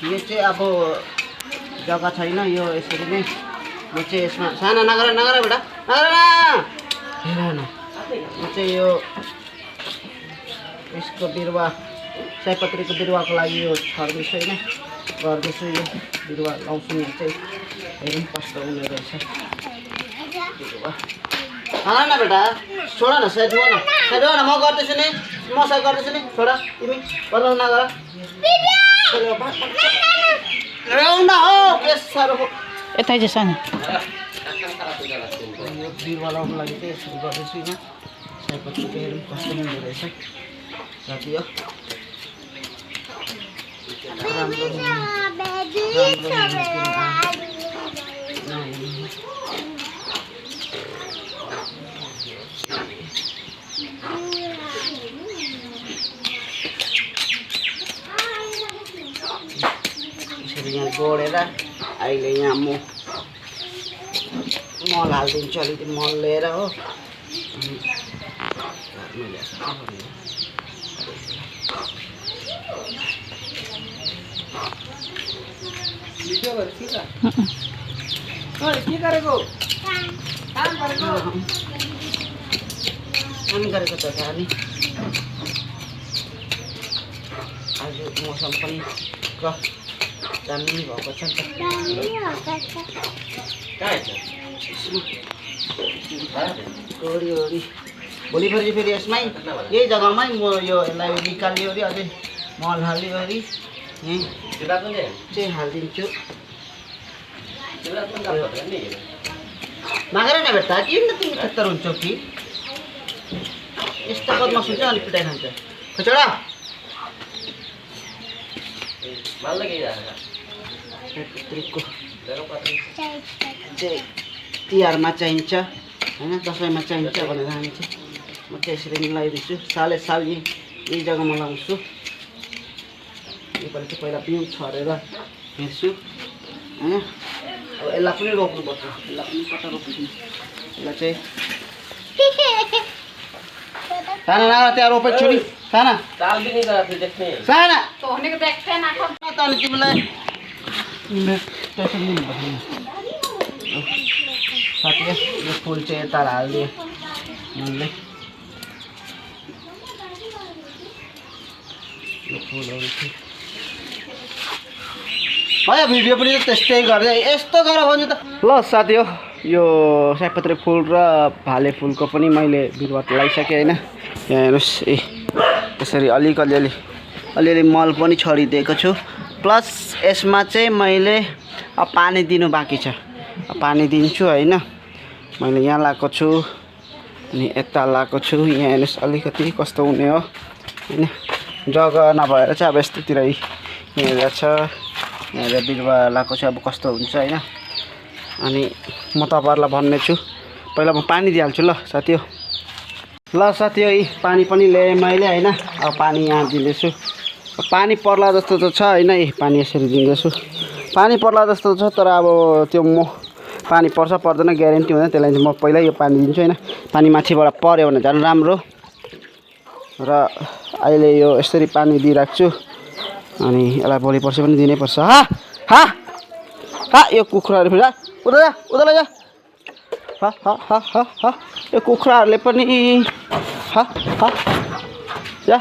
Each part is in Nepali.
यो चाहिँ अब जग्गा छैन यो यसरी नै म चाहिँ यसमा साना नगर नगर बेटा नगर हेर न म चाहिँ यो यसको बिरुवा सयपत्रीको बिरुवाको लागि यो छर्दैछु होइन गर्दैछु यो बिरुवा लाउँछु नि चाहिँ हेरौँ कस्तो हुने रहेछ बिरुवा न बेटा छोड न साइड हो न म गर्दैछु नि म साइड गर्दैछु नि छोड तिमी गर्नु नगर न हो के साह्रो यतै चाहिँ सानो यो बिरुवा लाउनुको लागि चाहिँ यसरी गर्दैछु यहाँ सयपत्रीको हेरौँ कस्तो हुँदो रहेछ साथी हो राम्रो यसरी यहाँ गोडेर अहिले यहाँ म मल हालिदिन्छु अलिकति मल लिएर हो के गरेको काम गरेको त खाली आज मौसम पनि दामी भएको छ नि त गोडी भोलि फेरि यसमै यही जग्गामै म यो यसलाई निकाल्यो अरे अझै मल हाल्यो अरे यहीँ चाहिँ हालिदिन्छु मागेर न भेट्दा किन तिमी खत्तर हुन्छौ कि यस्तो बदमास हुन्छ अनि पिटाइ खान्छ खोचडा सयपत्रीको चाहिँ तिहारमा चाहिन्छ होइन दसैँमा चाहिन्छ भनेर हामी चाहिँ म चाहिँ यसरी मिलाइदिन्छु सालै साल यही जग्गामा लाउँछु योपालि चाहिँ पहिला बिउ छरेर हेर्छु होइन अब यसलाई पनि रोप्नुपर्छ यसलाई पनि कता रोपिदिनु यसलाई चाहिँ साना नागा त्यहाँ रोपेको छु नि साना साना अनि तिमीलाई साथी यो फुल चाहिँ यता हालिदिएँ मैले यो फुलहरू चाहिँ भयो भिडियो पनि त्यस्तै गर्दै यस्तो गर भने त ल साथी हो यो सयपत्री फुल र भाले फुलको पनि मैले बिरुवा लगाइसकेँ होइन यहाँ हेर्नुहोस् यसरी अलिअलि मल पनि छरिदिएको छु प्लस यसमा चाहिँ मैले अब पानी दिनु बाँकी छ पानी दिन्छु होइन मैले यहाँ लगाएको छु अनि यता लगाएको छु यहाँ हेर्नुहोस् अलिकति कस्तो हुने हो होइन जग्गा नभएर चाहिँ अब यस्तोतिर यहाँ छ यहाँ बिरुवा लगाएको छु अब कस्तो हुन्छ होइन अनि म तपाईँहरूलाई भन्ने छु पहिला म पानी दिइहाल्छु ल साथी हो ल साथी हो पानी पनि ल्याएँ मैले होइन अब पानी यहाँ दिँदैछु पानी पर्ला जस्तो त छ होइन पानी यसरी दिँदैछु पानी पर्ला जस्तो छ तर अब त्यो म पानी पर्छ पर्दैन ग्यारेन्टी हुँदैन त्यसलाई चाहिँ म पहिल्यै यो पानी दिन्छु होइन पानी माथिबाट पर्यो भने झन् राम्रो र अहिले यो यसरी पानी दिइराख्छु अनि यसलाई भोलि पर्सि पनि दिनै पर्छ यो कुखुराहरू फेरि उता जा यो कुखुराहरूले पनि जा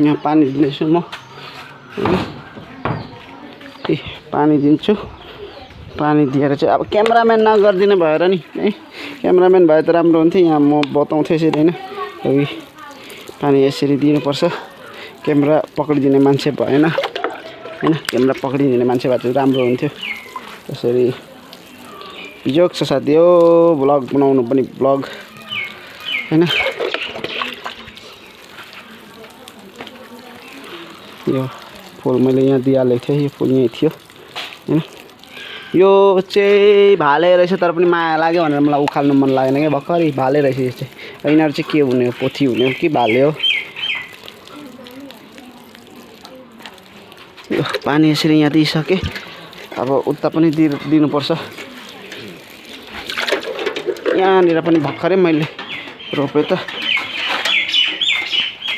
यहाँ पानी दिँदैछु म पानी दिन्छु पानी दिएर चाहिँ अब क्यामेराम्यान नगरिदिनु भएर नि है क्यामेराम्यान भए त राम्रो हुन्थ्यो यहाँ म बताउँथेँ यसरी होइन पानी यसरी दिनुपर्छ क्यामेरा पक्रिदिने मान्छे भएन होइन क्यामेरा पक्रिदिने मान्छे भए चाहिँ राम्रो हुन्थ्यो त्यसरी बिजोग छ साथी हो भ्लग बनाउनु पनि भ्लग होइन यो फुल मैले यहाँ दिइहालेको थिएँ यो फुल यहीँ थियो होइन यो चाहिँ भाले रहेछ तर पनि माया लाग्यो भनेर मलाई उखाल्नु मन लागेन क्या भर्खरै भाले रहेछ यो चाहिँ यिनीहरू चाहिँ के हुने हो पोथी हुने हो कि भाले हो यो पानी यसरी यहाँ दिइसकेँ अब उता पनि दिनुपर्छ यहाँनिर पनि भर्खरै मैले रोपेँ त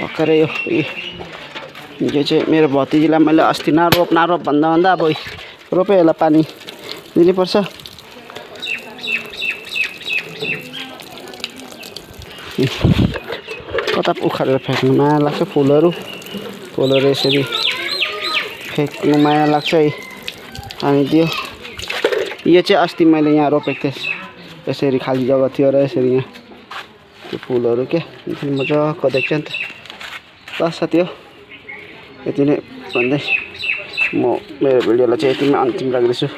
भर्खरै यो चाहिँ मेरो भतिजीलाई मैले अस्ति नरोप भन्दा अब रोपेँ यसलाई पानी दिनुपर्छ। कता उखालेर फ्याँक्नु माया लाग्छ फुलहरू यसरी फ्याँक्नु माया लाग्छ है। पानी दियो। यो चाहिँ अस्ति मैले यहाँ रोपेको थिएँ यसरी खाली जग्गा थियो र यसरी यहाँ त्यो फुलहरू के मजाको देख्छ नि त। ल साथी हो यति नै भन्दै म मेरो भिडियोलाई चाहिँ यतिमै अन्तिम राख्दैछु।